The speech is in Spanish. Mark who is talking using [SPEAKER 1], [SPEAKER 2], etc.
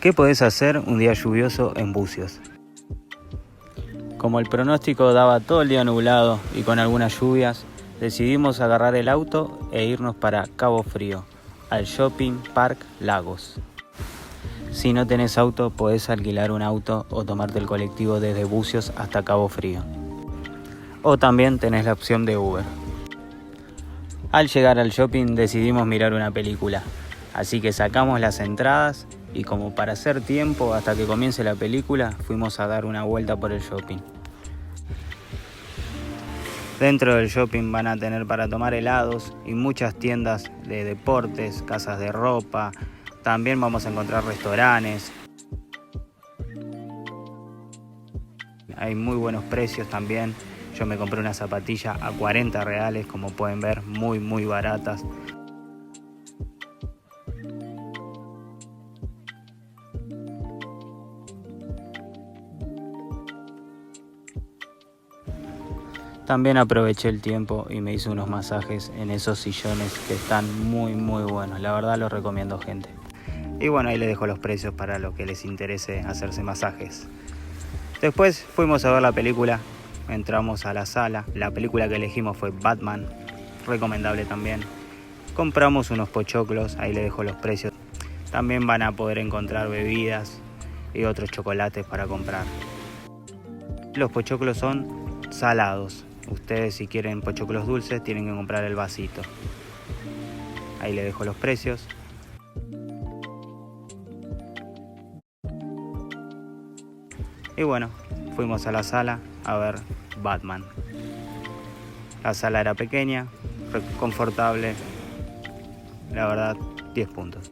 [SPEAKER 1] ¿Qué podés hacer un día lluvioso en Bucios? Como el pronóstico daba todo el día nublado y con algunas lluvias, decidimos agarrar el auto e irnos para Cabo Frío, al Shopping Park Lagos. Si no tenés auto, podés alquilar un auto o tomarte el colectivo desde Bucios hasta Cabo Frío. O también tenés la opción de Uber. Al llegar al shopping decidimos mirar una película, así que sacamos las entradas y como para hacer tiempo hasta que comience la película, fuimos a dar una vuelta por el shopping. Dentro del shopping van a tener para tomar helados y muchas tiendas de deportes, casas de ropa. También vamos a encontrar restaurantes. Hay muy buenos precios también. Yo me compré una zapatilla a 40 reales, como pueden ver, muy baratas. También aproveché el tiempo y me hice unos masajes en esos sillones que están muy buenos. La verdad los recomiendo, gente. Y bueno, ahí les dejo los precios para los que les interese hacerse masajes. Después fuimos a ver la película, entramos a la sala. La película que elegimos fue Batman, recomendable también. Compramos unos pochoclos, ahí les dejo los precios. También van a poder encontrar bebidas y otros chocolates para comprar. Los pochoclos son salados. Ustedes, si quieren pochoclos dulces, tienen que comprar el vasito. Ahí les dejo los precios. Y bueno, fuimos a la sala a ver Batman. La sala era pequeña, confortable. La verdad, 10 puntos.